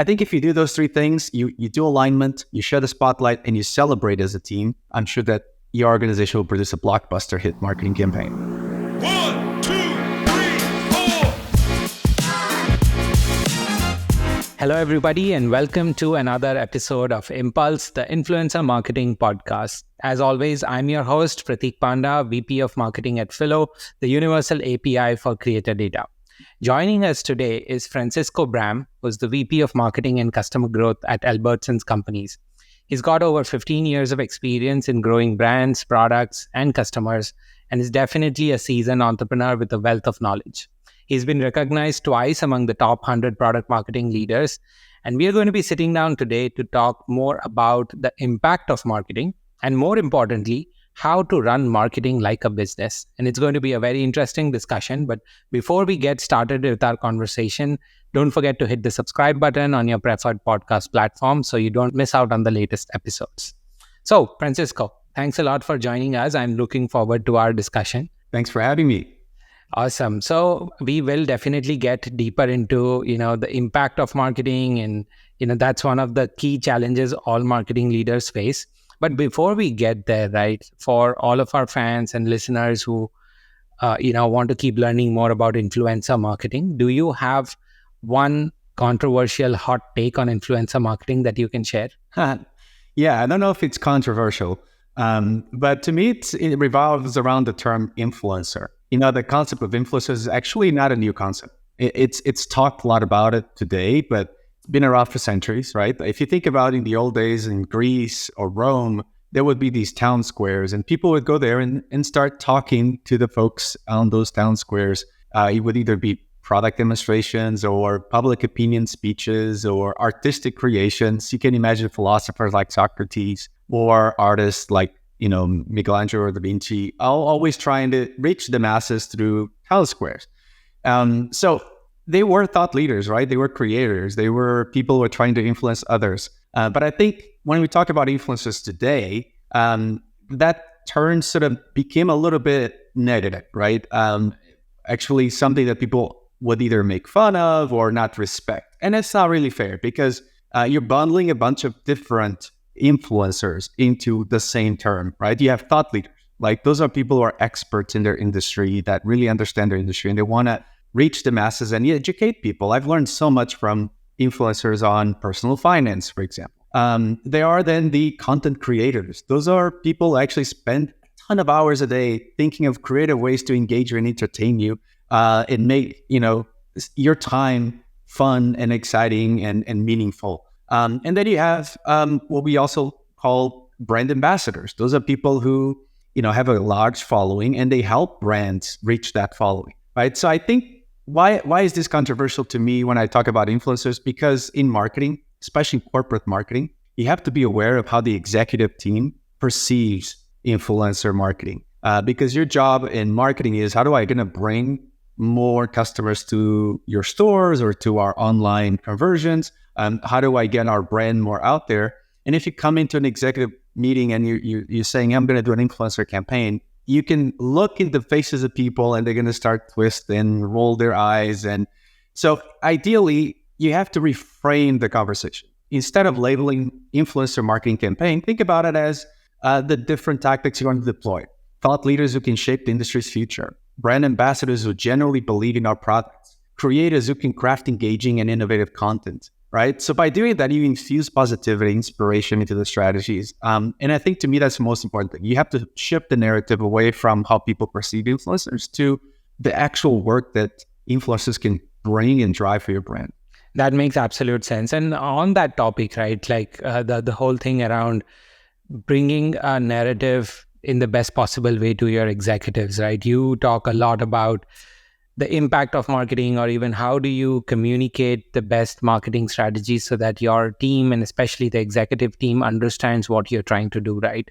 I think if you do those three things, you do alignment, you share the spotlight, and you celebrate as a team, I'm sure that your organization will produce a blockbuster hit marketing campaign. 1, 2, 3, 4. Hello, everybody, and welcome to another episode of Impulse, the Influencer Marketing Podcast. As always, I'm your host, Pratik Panda, VP of Marketing at Philo, the universal API for creator data. Joining us today is Francisco Bram, who's the VP of Marketing and Customer Growth at Albertsons Companies. He's got over 15 years of experience in growing brands, products, and customers, and is definitely a seasoned entrepreneur with a wealth of knowledge. He's been recognized twice among the top 100 product marketing leaders, and we are going to be sitting down today to talk more about the impact of marketing, and more importantly, how to run marketing like a business. And it's going to be a very interesting discussion. But before we get started with our conversation, don't forget to hit the subscribe button on your preferred podcast platform so you don't miss out on the latest episodes. So, Francisco, thanks a lot for joining us. I'm looking forward to our discussion. Thanks for having me. Awesome. So we will definitely get deeper into, the impact of marketing. And, that's one of the key challenges all marketing leaders face. But before we get there, right, for all of our fans and listeners who, want to keep learning more about influencer marketing, do you have one controversial hot take on influencer marketing that you can share? Yeah, I don't know if it's controversial, but to me, it revolves around the term influencer. The concept of influencers is actually not a new concept. It's talked a lot about it today, but it's been around for centuries, right? If you think about in the old days in Greece or Rome, there would be these town squares and people would go there and start talking to the folks on those town squares. It would either be product demonstrations or public opinion speeches or artistic creations. You can imagine philosophers like Socrates or artists like Michelangelo or Da Vinci, always trying to reach the masses through town squares. So they were thought leaders, right? They were creators. They were people who were trying to influence others. But I think when we talk about influencers today, that term sort of became a little bit negative, right? Actually, something that people would either make fun of or not respect. And it's not really fair because you're bundling a bunch of different influencers into the same term, right? You have thought leaders. Like those are people who are experts in their industry that really understand their industry and they want to reach the masses and educate people. I've learned so much from influencers on personal finance, for example. They are then the content creators. Those are people who actually spend a ton of hours a day thinking of creative ways to engage you and entertain you and make, your time fun and exciting and meaningful. And then you have what we also call brand ambassadors. Those are people who, have a large following and they help brands reach that following, right? So I think why is this controversial to me when I talk about influencers? Because in marketing, especially corporate marketing, you have to be aware of how the executive team perceives influencer marketing. Because your job in marketing is how do I going to bring more customers to your stores or to our online conversions? How do I get our brand more out there? And if you come into an executive meeting and you're saying, I'm going to do an influencer campaign, you can look in the faces of people and they're going to start twist and roll their eyes. And so ideally, you have to reframe the conversation. Instead of labeling influencer marketing campaign, think about it as the different tactics you're going to deploy. Thought leaders who can shape the industry's future. Brand ambassadors who generally believe in our products. Creators who can craft engaging and innovative content. Right. So by doing that, you infuse positivity, inspiration into the strategies. And I think to me, that's the most important thing. You have to shift the narrative away from how people perceive influencers to the actual work that influencers can bring and drive for your brand. That makes absolute sense. And on that topic, right, like the whole thing around bringing a narrative in the best possible way to your executives, right? You talk a lot about the impact of marketing, or even how do you communicate the best marketing strategies so that your team and especially the executive team understands what you're trying to do, right?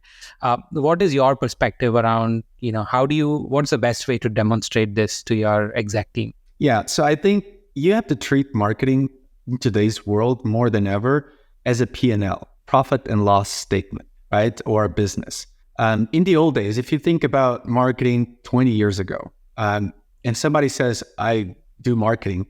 What is your perspective around, what's the best way to demonstrate this to your exec team? Yeah, so I think you have to treat marketing in today's world more than ever as a P&L, profit and loss statement, right? Or a business. In the old days, if you think about marketing 20 years ago, and somebody says, I do marketing,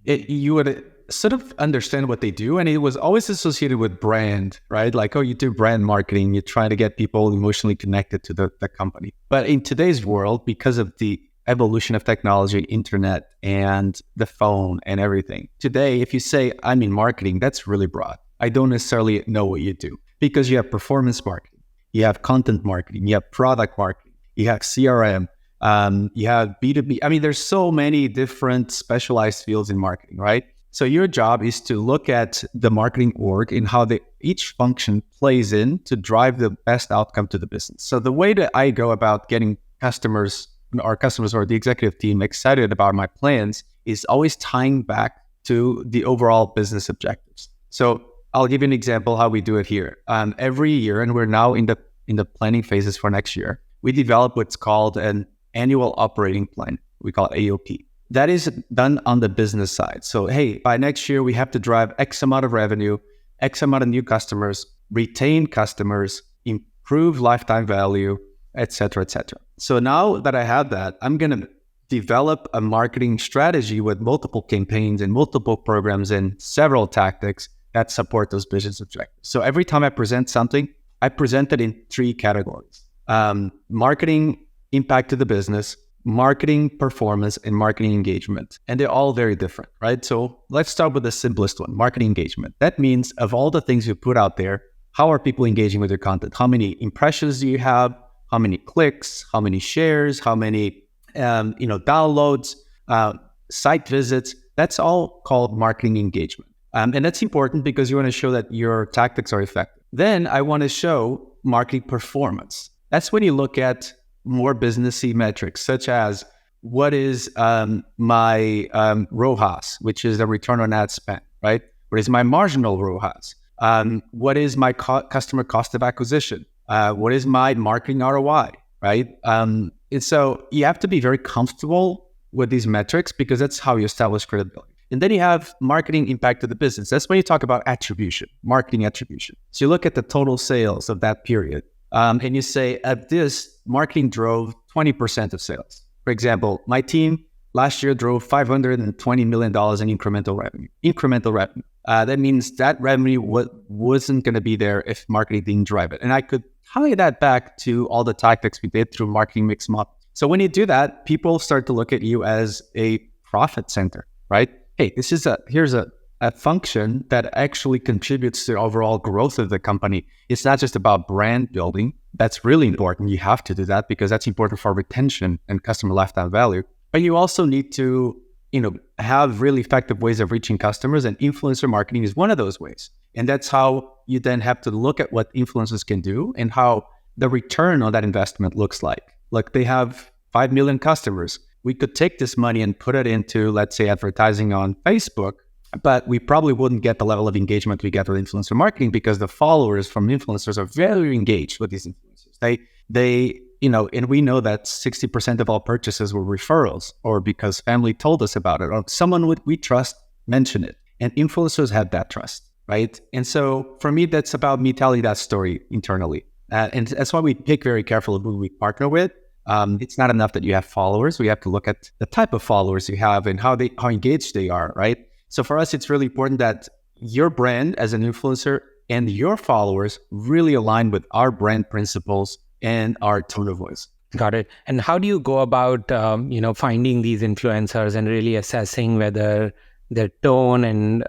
you would sort of understand what they do. And it was always associated with brand, right? Like, oh, you do brand marketing, you're trying to get people emotionally connected to the company. But in today's world, because of the evolution of technology, internet, and the phone and everything, today, if you say, I'm in marketing, that's really broad. I don't necessarily know what you do because you have performance marketing, you have content marketing, you have product marketing, you have CRM, you have B2B. I mean, there's so many different specialized fields in marketing, right? So your job is to look at the marketing org and how each function plays in to drive the best outcome to the business. So the way that I go about getting customers or the executive team excited about my plans is always tying back to the overall business objectives. So I'll give you an example how we do it here. Every year, and we're now in the planning phases for next year, we develop what's called an annual operating plan. We call it AOP. That is done on the business side. So, hey, by next year, we have to drive X amount of revenue, X amount of new customers, retain customers, improve lifetime value, et cetera, et cetera. So now that I have that, I'm going to develop a marketing strategy with multiple campaigns and multiple programs and several tactics that support those business objectives. So every time I present something, I present it in 3 categories. Marketing impact to the business, marketing performance, and marketing engagement. And they're all very different, right? So let's start with the simplest one, marketing engagement. That means of all the things you put out there, how are people engaging with your content? How many impressions do you have? How many clicks? How many shares? How many downloads, site visits? That's all called marketing engagement. And that's important because you want to show that your tactics are effective. Then I want to show marketing performance. That's when you look at more businessy metrics, such as what is my ROAS, which is the return on ad spend, right? What is my marginal ROAS? What is my customer cost of acquisition? What is my marketing ROI, right? And so you have to be very comfortable with these metrics because that's how you establish credibility. And then you have marketing impact to the business. That's when you talk about attribution, marketing attribution. So you look at the total sales of that period, and you say, at this, marketing drove 20% of sales. For example, my team last year drove $520 million in incremental revenue. That means that revenue wasn't going to be there if marketing didn't drive it. And I could tie that back to all the tactics we did through marketing mix model. So when you do that, people start to look at you as a profit center, right? Hey, here's a function that actually contributes to the overall growth of the company. It's not just about brand building. That's really important. You have to do that because that's important for retention and customer lifetime value. But you also need to, have really effective ways of reaching customers, and influencer marketing is one of those ways. And that's how you then have to look at what influencers can do and how the return on that investment looks like. Like they have 5 million customers. We could take this money and put it into, let's say, advertising on Facebook, but we probably wouldn't get the level of engagement we get with influencer marketing because the followers from influencers are very engaged with these influencers. And we know that 60% of all purchases were referrals or because family told us about it or someone we trust mentioned it. And influencers have that trust, right? And so for me, that's about me telling that story internally. And that's why we pick very carefully who we partner with. It's not enough that you have followers. We have to look at the type of followers you have and how engaged they are, right? So for us, it's really important that your brand as an influencer and your followers really align with our brand principles and our tone of voice. Got it. And how do you go about, finding these influencers and really assessing whether their tone and,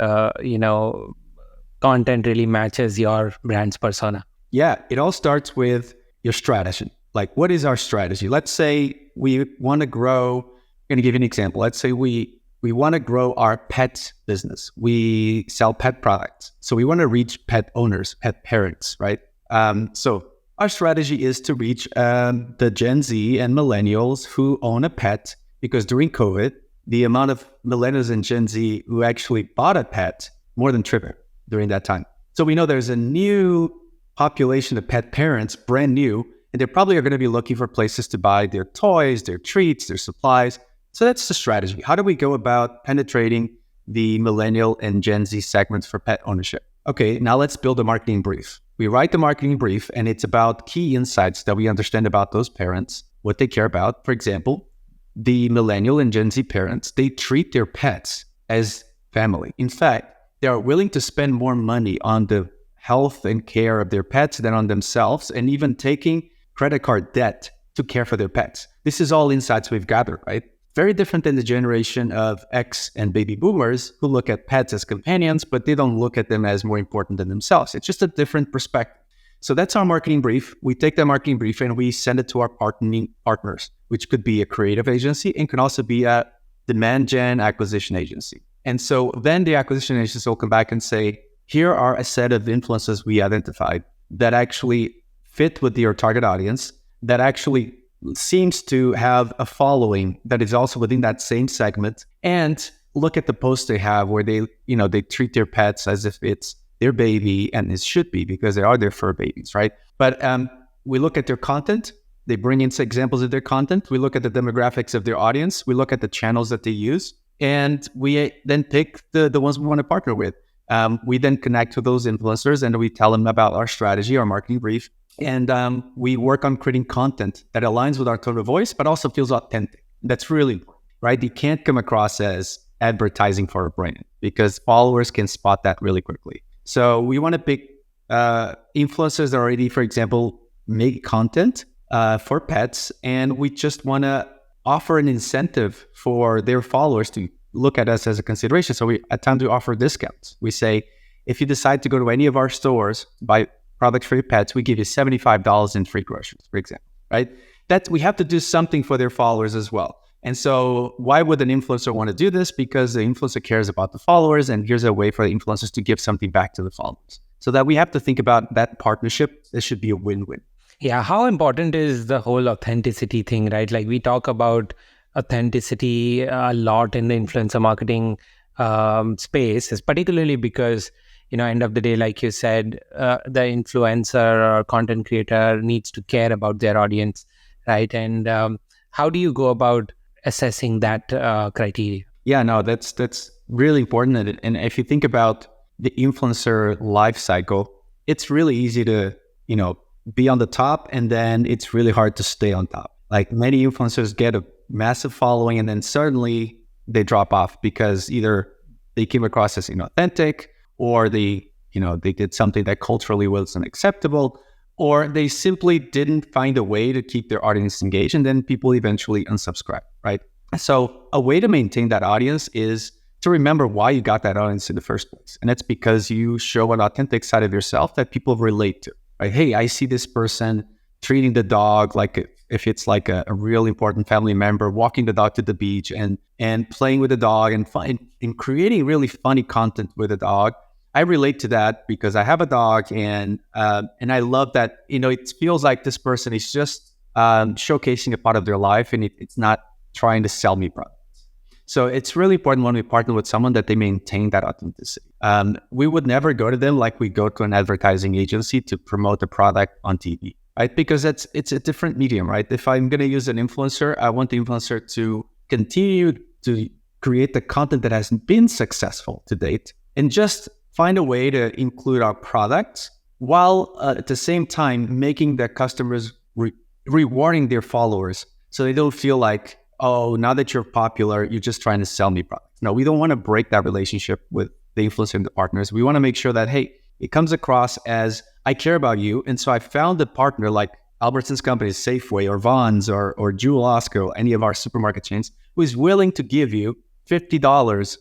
content really matches your brand's persona? Yeah, it all starts with your strategy. Like, what is our strategy? Let's say we want to grow. I'm going to give you an example. Let's say we want to grow our pet business. We sell pet products. So we want to reach pet owners, pet parents, right? So our strategy is to reach the Gen Z and millennials who own a pet, because during COVID, the amount of millennials and Gen Z who actually bought a pet more than tripled during that time. So we know there's a new population of pet parents, brand new, and they probably are going to be looking for places to buy their toys, their treats, their supplies. So that's the strategy. How do we go about penetrating the millennial and Gen Z segments for pet ownership? Okay, now let's build a marketing brief. We write the marketing brief, and it's about key insights that we understand about those parents, what they care about. For example, the millennial and Gen Z parents, they treat their pets as family. In fact, they are willing to spend more money on the health and care of their pets than on themselves, and even taking credit card debt to care for their pets. This is all insights we've gathered, right? Very different than the generation of X and baby boomers who look at pets as companions, but they don't look at them as more important than themselves. It's just a different perspective. So that's our marketing brief. We take that marketing brief and we send it to our partners, which could be a creative agency and can also be a demand gen acquisition agency. And so then the acquisition agency will come back and say, here are a set of influencers we identified that actually fit with your target audience, that actually seems to have a following that is also within that same segment, and look at the posts they have where they treat their pets as if it's their baby, and it should be because they are their fur babies, right? But we look at their content. They bring in examples of their content. We look at the demographics of their audience. We look at the channels that they use, and we then pick the ones we want to partner with. We then connect to those influencers and we tell them about our strategy, our marketing brief, and we work on creating content that aligns with our tone of voice, but also feels authentic. That's really important, right? You can't come across as advertising for a brand because followers can spot that really quickly. So we want to pick influencers that already, for example, make content for pets, and we just want to offer an incentive for their followers to look at us as a consideration. So at times we offer discounts. We say, if you decide to go to any of our stores, buy products for your pets, we give you $75 in free groceries, for example, right? We have to do something for their followers as well. And so why would an influencer want to do this? Because the influencer cares about the followers, and here's a way for the influencers to give something back to the followers. So that we have to think about that partnership. This should be a win-win. Yeah, how important is the whole authenticity thing, right? Like we talk about authenticity a lot in the influencer marketing space, is particularly because, end of the day, like you said, the influencer or content creator needs to care about their audience, right? And how do you go about assessing that criteria? Yeah, no, that's really important. And if you think about the influencer life cycle, it's really easy to, be on the top, and then it's really hard to stay on top. Like many influencers get a massive following and then suddenly they drop off because either they came across as inauthentic, or they did something that culturally wasn't acceptable, or they simply didn't find a way to keep their audience engaged, and then people eventually unsubscribe, right? So a way to maintain that audience is to remember why you got that audience in the first place. And that's because you show an authentic side of yourself that people relate to, right? Hey, I see this person treating the dog like if it's like a real important family member, walking the dog to the beach and playing with the dog and creating really funny content with the dog. I relate to that because I have a dog, and I love that, it feels like this person is just showcasing a part of their life, and it's not trying to sell me products. So it's really important when we partner with someone that they maintain that authenticity. We would never go to them like we go to an advertising agency to promote a product on TV, right? Because it's a different medium, right? If I'm going to use an influencer, I want the influencer to continue to create the content that has been successful to date, and just find a way to include our products while at the same time making the customers rewarding their followers, so they don't feel like, oh, now that you're popular, you're just trying to sell me products. No, we don't want to break that relationship with the influencer and the partners. We want to make sure that, hey, it comes across as I care about you. And so I found a partner like Albertsons Companies, Safeway, or Vons, or Jewel Osco, any of our supermarket chains, who is willing to give you $50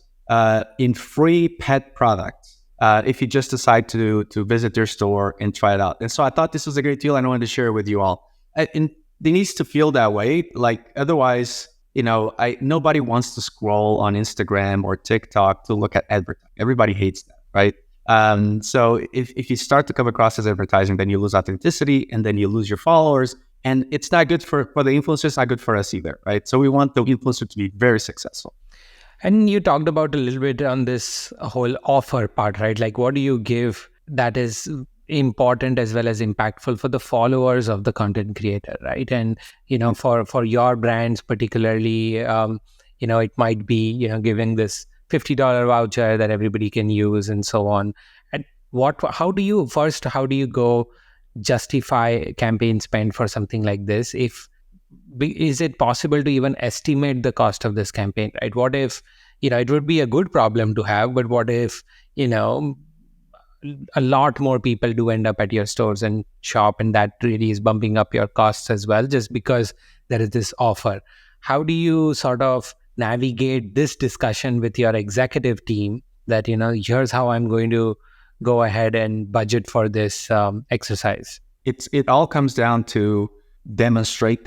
in free pet products if you just decide to visit their store and try it out. And so I thought this was a great deal, and I wanted to share it with you all. And they needs to feel that way. Like otherwise, nobody wants to scroll on Instagram or TikTok to look at advertising. Everybody hates that, right? So if you start to come across as advertising, then you lose authenticity, and then you lose your followers, and it's not good for the influencers, not good for us either, right? So we want the influencer to be very successful. And you talked about a little bit on this whole offer part, right? Like what do you give that is important as well as impactful for the followers of the content creator, right? And, for your brands particularly, it might be, giving this $50 voucher that everybody can use and so on. And how do you go justify campaign spend for something like this? Is it possible to even estimate the cost of this campaign, right? What if, it would be a good problem to have, but what if, a lot more people do end up at your stores and shop, and that really is bumping up your costs as well, just because there is this offer. How do you sort of navigate this discussion with your executive team that, here's how I'm going to go ahead and budget for this exercise? It all comes down to demonstrate.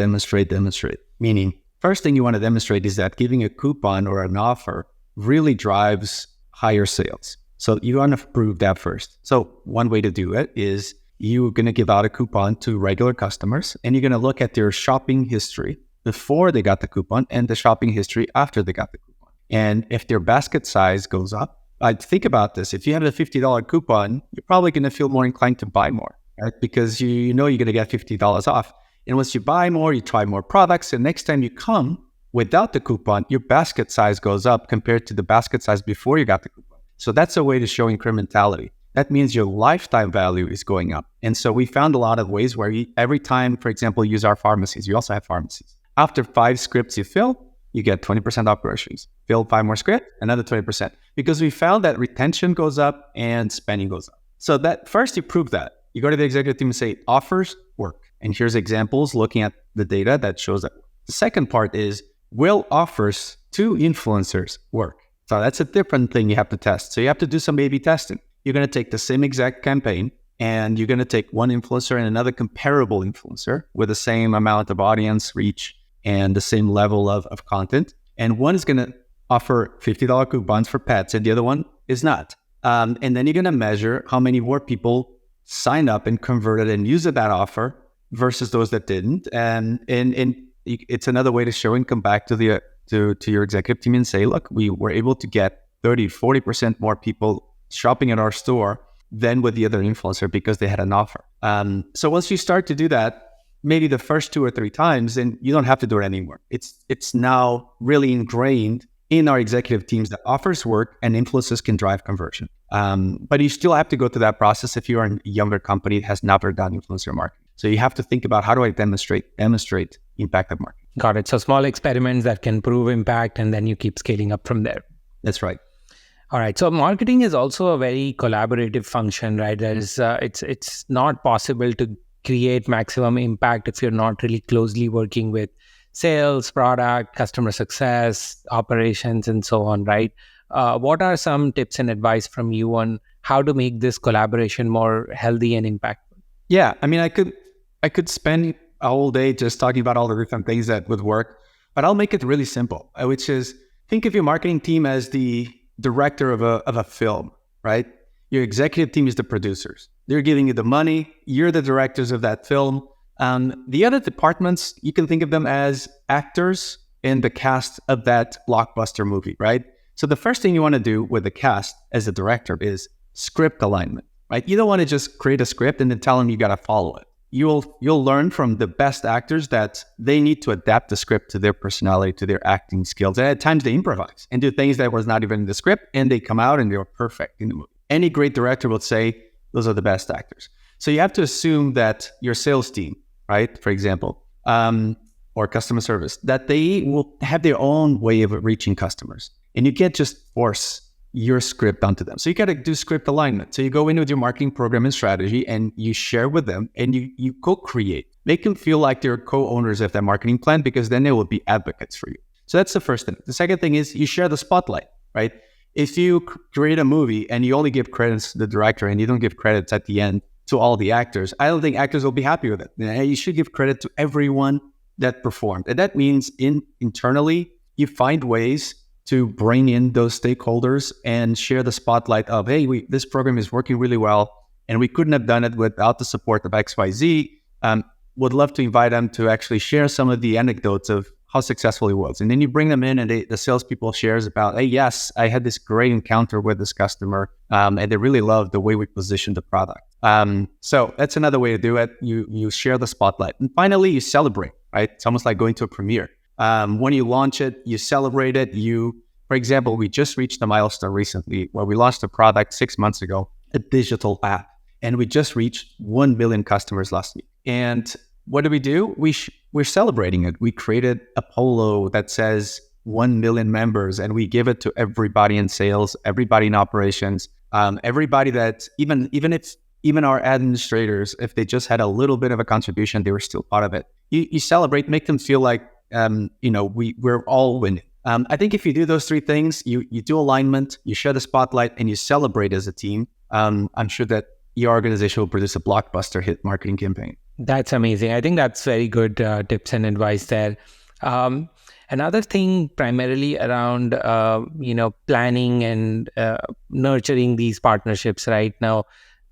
Meaning, first thing you want to demonstrate is that giving a coupon or an offer really drives higher sales. So you want to prove that first. So one way to do it is you're going to give out a coupon to regular customers, and you're going to look at their shopping history before they got the coupon and the shopping history after they got the coupon. And if their basket size goes up, think about this. If you have a $50 coupon, you're probably going to feel more inclined to buy more, right? Because you know you're going to get $50 off. And once you buy more, you try more products. And next time you come without the coupon, your basket size goes up compared to the basket size before you got the coupon. So that's a way to show incrementality. That means your lifetime value is going up. And so we found a lot of ways where every time, for example, use our pharmacies. You also have pharmacies. After 5 scripts you fill, you get 20% off groceries. Fill 5 more scripts, another 20%. Because we found that retention goes up and spending goes up. So that first you prove that. You go to the executive team and say, offers work. And here's examples looking at the data that shows that. The second part is, will offers to influencers work? So that's a different thing you have to test. So you have to do some A/B testing. You're going to take the same exact campaign, and you're going to take one influencer and another comparable influencer with the same amount of audience reach and the same level of content. And one is going to offer $50 coupons for pets, and the other one is not. And then you're going to measure how many more people signed up and converted and used that offer versus those that didn't. And it's another way to show and come back to your executive team and say, look, we were able to get 30, 40% more people shopping at our store than with the other influencer because they had an offer. So once you start to do that, maybe the first 2 or 3 times, and you don't have to do it anymore. It's now really ingrained in our executive teams that offers work and influencers can drive conversion. But you still have to go through that process if you're a younger company that has never done influencer marketing. So you have to think about, how do I demonstrate impact of marketing? Got it. So small experiments that can prove impact, and then you keep scaling up from there. That's right. All right. So marketing is also a very collaborative function, right? There is, it's not possible to create maximum impact if you're not really closely working with sales, product, customer success, operations, and so on, right? What are some tips and advice from you on how to make this collaboration more healthy and impactful? Yeah, I mean, I could spend a whole day just talking about all the different things that would work, but I'll make it really simple, which is, think of your marketing team as the director of a film, right? Your executive team is the producers. They're giving you the money. You're the directors of that film. The other departments, you can think of them as actors in the cast of that blockbuster movie, right? So the first thing you want to do with the cast as a director is script alignment, right? You don't want to just create a script and then tell them you got to follow it. You'll learn from the best actors that they need to adapt the script to their personality, to their acting skills. And at times they improvise and do things that was not even in the script, and they come out and they're perfect in the movie. Any great director will say, those are the best actors. So you have to assume that your sales team, right, for example, or customer service, that they will have their own way of reaching customers. And you can't just force your script onto them. So you got to do script alignment. So you go in with your marketing program and strategy, and you share with them, and you co-create. Make them feel like they're co-owners of that marketing plan, because then they will be advocates for you. So that's the first thing. The second thing is you share the spotlight, right? If you create a movie and you only give credits to the director and you don't give credits at the end to all the actors, I don't think actors will be happy with it. You should give credit to everyone that performed. And that means internally, you find ways to bring in those stakeholders and share the spotlight of, hey, this program is working really well, and we couldn't have done it without the support of XYZ. Would love to invite them to actually share some of the anecdotes of how successful it was. And then you bring them in, and the salespeople shares about, hey, yes, I had this great encounter with this customer, and they really loved the way we positioned the product. So that's another way to do it. You share the spotlight. And finally, you celebrate, right? It's almost like going to a premiere. When you launch it, you celebrate it. For example, we just reached a milestone recently where we launched a product 6 months ago, a digital app, and we just reached 1 million customers last week. And what do? We're celebrating it. We created a polo that says, 1 million members and we give it to everybody in sales, everybody in operations, everybody that even our administrators, if they just had a little bit of a contribution, they were still part of it. You celebrate, make them feel like, we're all winning. I think if you do those three things, you do alignment, you share the spotlight, and you celebrate as a team, I'm sure that your organization will produce a blockbuster hit marketing campaign. That's amazing. I think that's very good tips and advice there. Another thing primarily around, planning and nurturing these partnerships right now,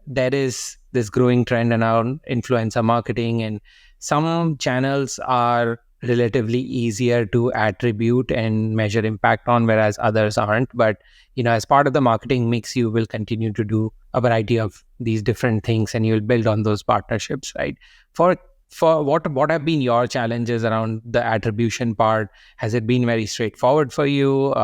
there is this growing trend around influencer marketing, and some channels are relatively easier to attribute and measure impact on, whereas others aren't. But, as part of the marketing mix, you will continue to do a variety of these different things and you'll build on those partnerships, right? For what have been your challenges around the attribution part? Has it been very straightforward for you?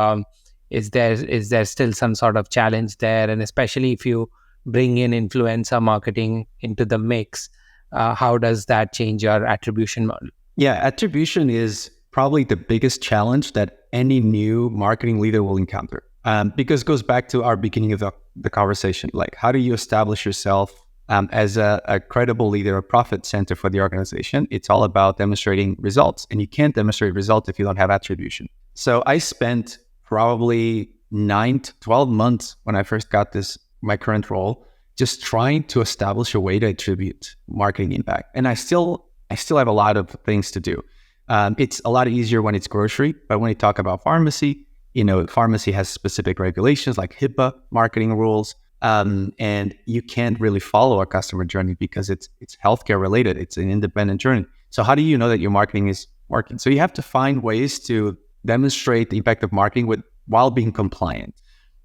Is there still some sort of challenge there? And especially if you bring in influencer marketing into the mix, how does that change your attribution model? Yeah, attribution is probably the biggest challenge that any new marketing leader will encounter, because it goes back to our beginning of the conversation. Like, how do you establish yourself as a credible leader, a profit center for the organization? It's all about demonstrating results, and you can't demonstrate results if you don't have attribution. So I spent probably 9 to 12 months when I first got my current role, just trying to establish a way to attribute marketing impact. And I still have a lot of things to do. It's a lot easier when it's grocery, but when you talk about pharmacy, pharmacy has specific regulations like HIPAA marketing rules, and you can't really follow a customer journey because it's healthcare related. It's an independent journey. So how do you know that your marketing is working? So you have to find ways to demonstrate the impact of marketing while being compliant.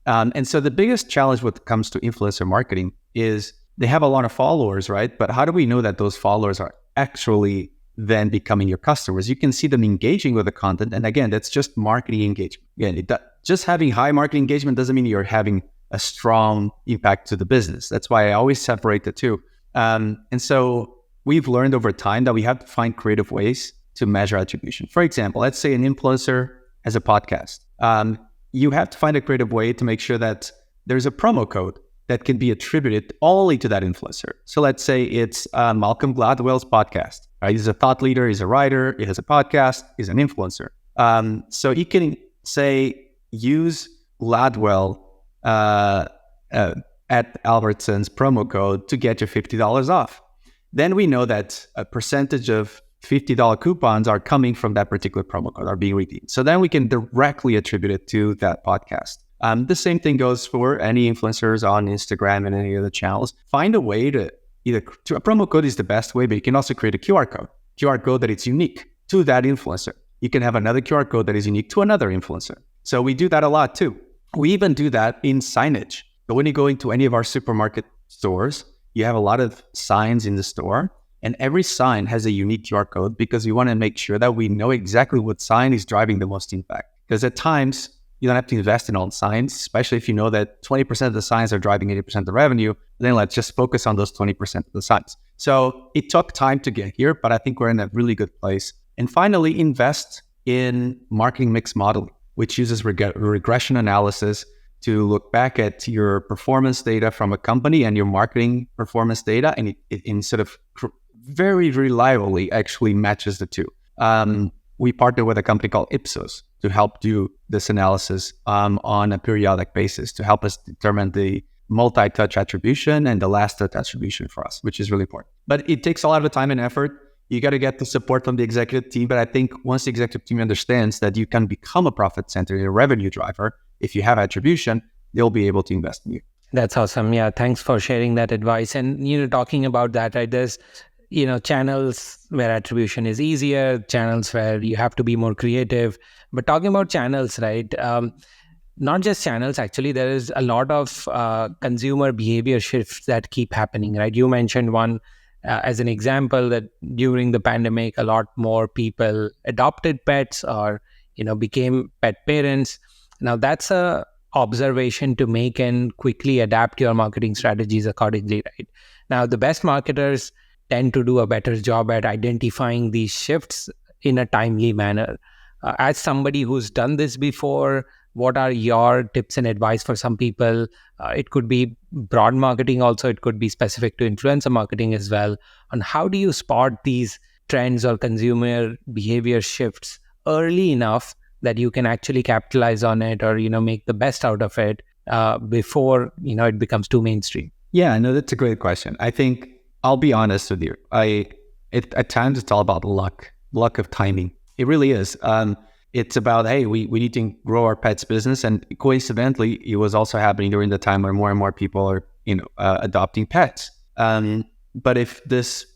And so the biggest challenge when it comes to influencer marketing is they have a lot of followers, right? But how do we know that those followers are actually then becoming your customers? You can see them engaging with the content. And again, that's just marketing engagement. Again, just having high marketing engagement doesn't mean you're having a strong impact to the business. That's why I always separate the two. And so we've learned over time that we have to find creative ways to measure attribution. For example, let's say an influencer has a podcast. You have to find a creative way to make sure that there's a promo code that can be attributed only to that influencer. So let's say it's Malcolm Gladwell's podcast. Right? He's a thought leader, he's a writer, he has a podcast, he's an influencer. So you can say, use Gladwell at Albertson's promo code to get your $50 off. Then we know that a percentage of $50 coupons are coming from that particular promo code, are being redeemed. So then we can directly attribute it to that podcast. The same thing goes for any influencers on Instagram and any other channels. Find a way to a promo code is the best way, but you can also create a QR code that it's unique to that influencer. You can have another QR code that is unique to another influencer. So we do that a lot too. We even do that in signage. So when you go into any of our supermarket stores, you have a lot of signs in the store, and every sign has a unique QR code because we want to make sure that we know exactly what sign is driving the most impact. Because at times, you don't have to invest in all signs, especially if you know that 20% of the signs are driving 80% of the revenue. Then let's just focus on those 20% of the signs. So it took time to get here, but I think we're in a really good place. And finally, invest in marketing mix modeling, which uses regression analysis to look back at your performance data from a company and your marketing performance data, and it sort of very reliably actually matches the two. We partner with a company called Ipsos to help do this analysis on a periodic basis to help us determine the multi-touch attribution and the last touch attribution for us, which is really important. But it takes a lot of time and effort. You got to get the support from the executive team. But I think once the executive team understands that you can become a profit center, a revenue driver, if you have attribution, they'll be able to invest in you. That's awesome. Yeah, thanks for sharing that advice. And, talking about that, right, there's, channels where attribution is easier, channels where you have to be more creative. But talking about channels, right, not just channels, actually, there is a lot of consumer behavior shifts that keep happening, right? You mentioned one as an example that during the pandemic, a lot more people adopted pets or, became pet parents. Now, that's a observation to make and quickly adapt your marketing strategies accordingly, right? Now, the best marketers tend to do a better job at identifying these shifts in a timely manner. As somebody who's done this before, what are your tips and advice for some people? It could be broad marketing also, it could be specific to influencer marketing as well. On how do you spot these trends or consumer behavior shifts early enough that you can actually capitalize on it, or make the best out of it before it becomes too mainstream? Yeah, no, that's a great question. I think I'll be honest with you. At times it's all about luck of timing. It really is. It's about, hey, we need to grow our pets business, and coincidentally, it was also happening during the time where more and more people are adopting pets. But if this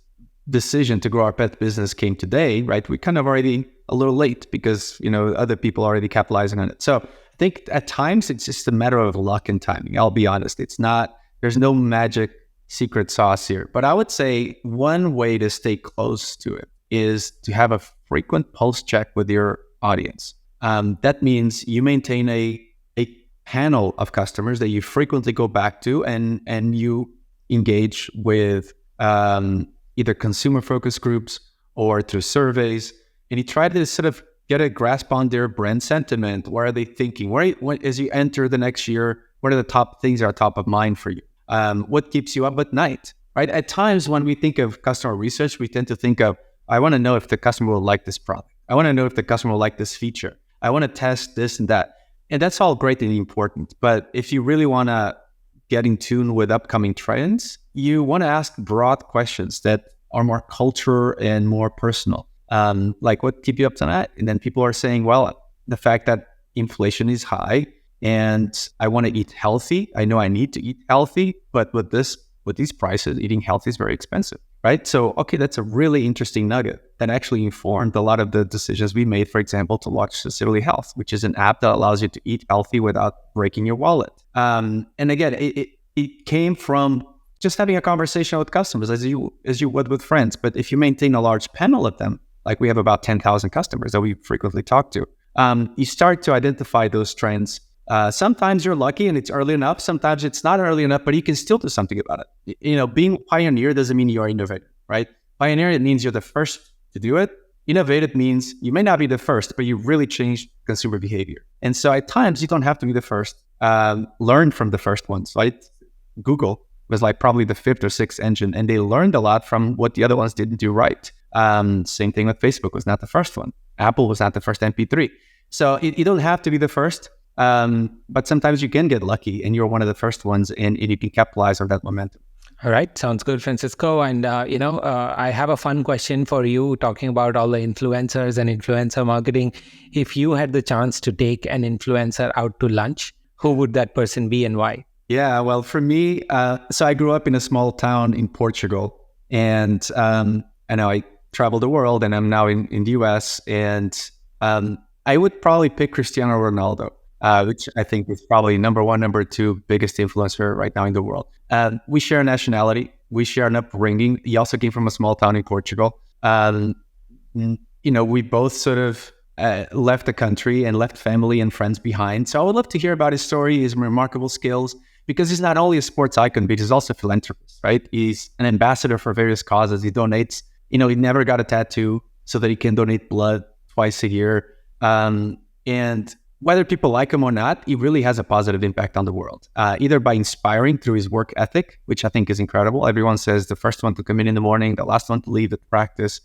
decision to grow our pet business came today, right, we kind of already a little late because other people are already capitalizing on it. So I think at times it's just a matter of luck and timing. I'll be honest. There's no magic secret sauce here. But I would say one way to stay close to it is to have a frequent pulse check with your audience. That means you maintain a panel of customers that you frequently go back to, and you engage with either consumer focus groups or through surveys, and you try to sort of get a grasp on their brand sentiment. What are they thinking? As you enter the next year, what are the top things that are top of mind for you? What keeps you up at night, right? At times when we think of customer research, we tend to think of, I want to know if the customer will like this product. I want to know if the customer will like this feature. I want to test this and that. And that's all great and important. But if you really want to get in tune with upcoming trends, you want to ask broad questions that are more culture and more personal. Like, what keep you up tonight? And then people are saying, well, the fact that inflation is high and I want to eat healthy. I know I need to eat healthy, but with these prices, eating healthy is very expensive, right? So, okay, that's a really interesting nugget that actually informed a lot of the decisions we made, for example, to launch Cecilia Health, which is an app that allows you to eat healthy without breaking your wallet. And again, it came from just having a conversation with customers as you would with friends. But if you maintain a large panel of them, like we have about 10,000 customers that we frequently talk to, you start to identify those trends. Sometimes you're lucky and it's early enough. Sometimes it's not early enough, but you can still do something about it. Being a pioneer doesn't mean you're innovative, right? Pioneer, it means you're the first to do it. Innovative means you may not be the first, but you really changed consumer behavior. And so at times you don't have to be the first. Learn from the first ones, right? Google was like probably the fifth or sixth engine, and they learned a lot from what the other ones didn't do right. Same thing with Facebook, was not the first one. Apple was not the first MP3. So you don't have to be the first. But sometimes you can get lucky and you're one of the first ones, and you can capitalize on that momentum. All right. Sounds good, Francisco. And, I have a fun question for you, talking about all the influencers and influencer marketing. If you had the chance to take an influencer out to lunch, who would that person be and why? Yeah, well, for me, so I grew up in a small town in Portugal, and I know I traveled the world, and I'm now in the US, and I would probably pick Cristiano Ronaldo. Which I think is probably number one, number two biggest influencer right now in the world. We share nationality. We share an upbringing. He also came from a small town in Portugal. We both sort of left the country and left family and friends behind. So I would love to hear about his story, his remarkable skills, because he's not only a sports icon, but he's also a philanthropist, right? He's an ambassador for various causes. He donates, he never got a tattoo so that he can donate blood twice a year. And whether people like him or not, he really has a positive impact on the world, either by inspiring through his work ethic, which I think is incredible. Everyone says the first one to come in the morning, the last one to leave at practice,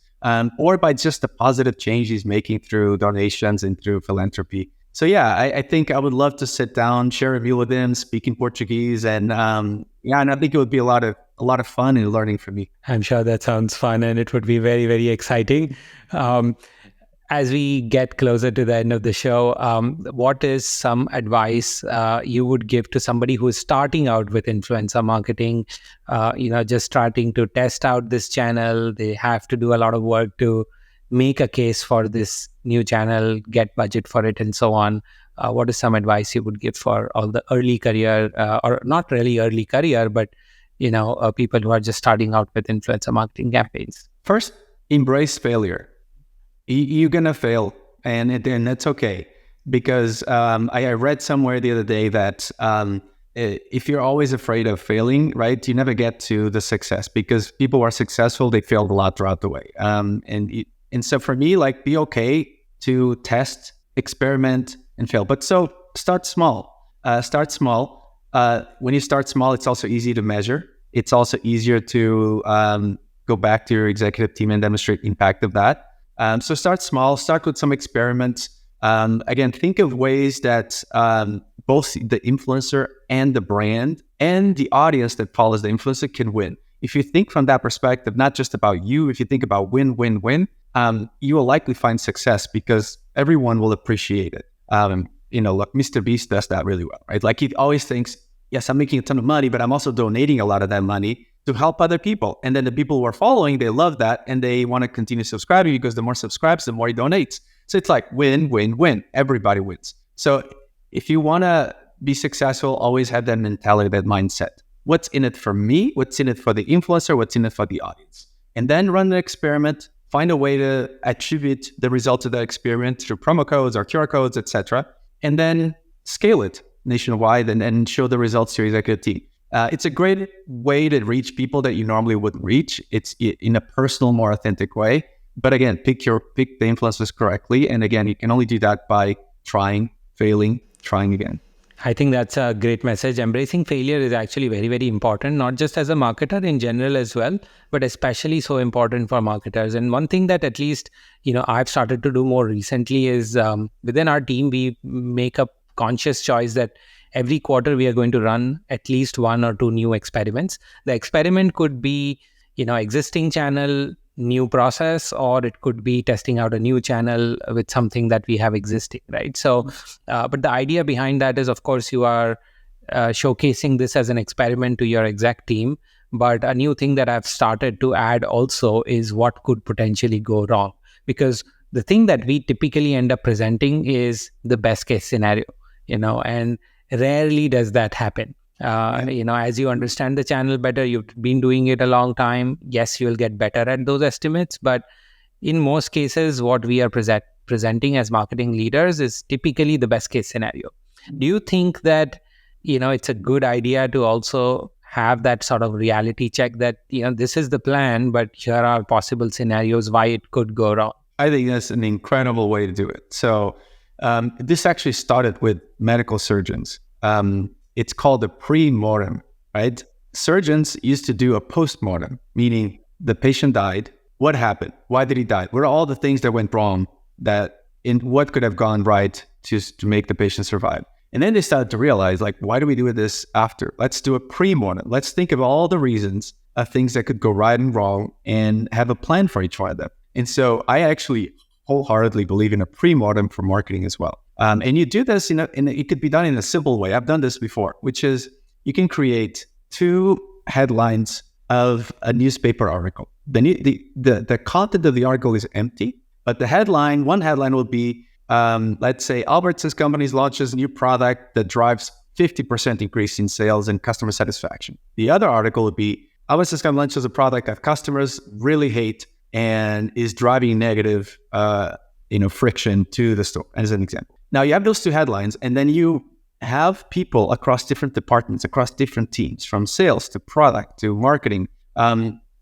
or by just the positive change he's making through donations and through philanthropy. So yeah, I think I would love to sit down, share a meal with him, speak in Portuguese, and and I think it would be a lot of fun and learning for me. I'm sure that sounds fun, and it would be very, very exciting. As we get closer to the end of the show, what is some advice you would give to somebody who is starting out with influencer marketing, just starting to test out this channel? They have to do a lot of work to make a case for this new channel, get budget for it, and so on. What is some advice you would give for all the early career, or not really early career, but people who are just starting out with influencer marketing campaigns? First, embrace failure. You're going to fail, and that's okay. Because I read somewhere the other day that if you're always afraid of failing, right, you never get to the success, because people who are successful, they failed a lot throughout the way. And so for me, like, be okay to test, experiment, and fail. But so start small. Start small. When you start small, it's also easy to measure. It's also easier to go back to your executive team and demonstrate impact of that. So start small. Start with some experiments. Again, think of ways that both the influencer and the brand and the audience that follows the influencer can win. If you think from that perspective, not just about you, if you think about win, win, win, you will likely find success because everyone will appreciate it. Look, Mr. Beast does that really well, right? Like he always thinks, yes, I'm making a ton of money, but I'm also donating a lot of that money to help other people. And then the people who are following, they love that and they want to continue subscribing because the more subscribes, the more he donates. So it's like win, win, win. Everybody wins. So if you want to be successful, always have that mentality, that mindset. What's in it for me? What's in it for the influencer? What's in it for the audience? And then run the experiment, find a way to attribute the results of that experiment through promo codes or QR codes, etc. And then scale it nationwide and show the results to your executive team. It's a great way to reach people that you normally wouldn't reach. It's in a personal, more authentic way. But again, pick the influencers correctly. And again, you can only do that by trying, failing, trying again. I think that's a great message. Embracing failure is actually very, very important, not just as a marketer in general as well, but especially so important for marketers. And one thing that at least, I've started to do more recently is within our team, we make a conscious choice that every quarter we are going to run at least 1 or 2 new experiments. The experiment could be, existing channel, new process, or it could be testing out a new channel with something that we have existing, right? So, but the idea behind that is, of course, you are showcasing this as an experiment to your exec team. But a new thing that I've started to add also is what could potentially go wrong. Because the thing that we typically end up presenting is the best case scenario, and rarely does that happen. As you understand the channel better, you've been doing it a long time. Yes, you'll get better at those estimates, but in most cases, what we are presenting as marketing leaders is typically the best case scenario. Do you think that, it's a good idea to also have that sort of reality check that, this is the plan, but here are possible scenarios why it could go wrong? I think that's an incredible way to do it. So this actually started with medical surgeons. It's called a pre-mortem, right? Surgeons used to do a post-mortem, meaning the patient died. What happened? Why did he die? What are all the things that went wrong what could have gone right to make the patient survive? And then they started to realize, why do we do this after? Let's do a pre-mortem. Let's think of all the reasons of things that could go right and wrong and have a plan for each one of them. And so I actually wholeheartedly believe in a pre-mortem for marketing as well. And you do this, it could be done in a simple way. I've done this before, which is you can create 2 headlines of a newspaper article. The content of the article is empty, but one headline will be, let's say, Albertsons Companies launches a new product that drives 50% increase in sales and customer satisfaction. The other article would be, Albertsons Companies launches a product that customers really hate and is driving negative friction to the store, as an example. Now you have those 2 headlines, and then you have people across different departments, across different teams, from sales to product to marketing,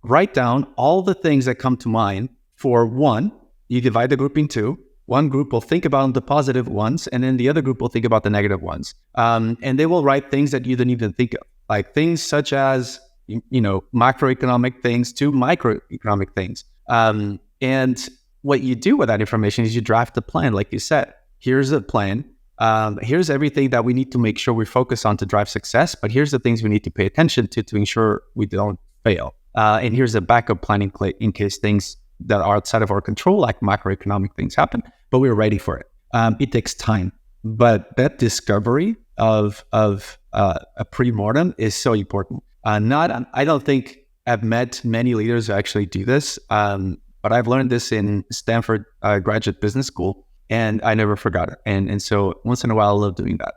write down all the things that come to mind for one. You divide the group in 2. One group will think about the positive ones, and then the other group will think about the negative ones. And they will write things that you didn't even think of, like things such as, macroeconomic things to microeconomic things. And what you do with that information is you draft a plan, like you said. Here's a plan. Here's everything that we need to make sure we focus on to drive success, but here's the things we need to pay attention to ensure we don't fail. And here's a backup plan in case things that are outside of our control, like macroeconomic things happen, but we're ready for it. It takes time, but that discovery of a pre-mortem is so important. I don't think I've met many leaders who actually do this, but I've learned this in Stanford Graduate Business School, and I never forgot it. And so once in a while, I love doing that.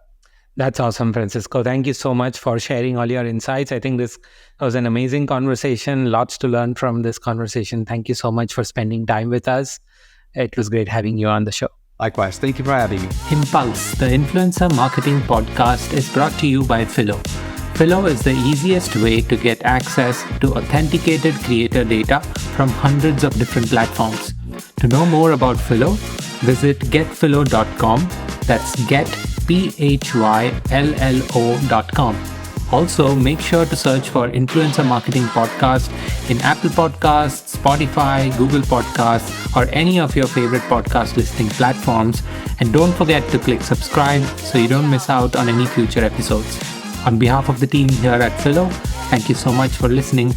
That's awesome, Francisco. Thank you so much for sharing all your insights. I think this was an amazing conversation. Lots to learn from this conversation. Thank you so much for spending time with us. It was great having you on the show. Likewise. Thank you for having me. Impulse, the influencer marketing podcast, is brought to you by Philo. Philo is the easiest way to get access to authenticated creator data from hundreds of different platforms. To know more about Philo, visit getphilo.com. That's getphyllo.com. Also, make sure to search for Influencer Marketing Podcast in Apple Podcasts, Spotify, Google Podcasts, or any of your favorite podcast listening platforms. And don't forget to click subscribe so you don't miss out on any future episodes. On behalf of the team here at Philo, thank you so much for listening.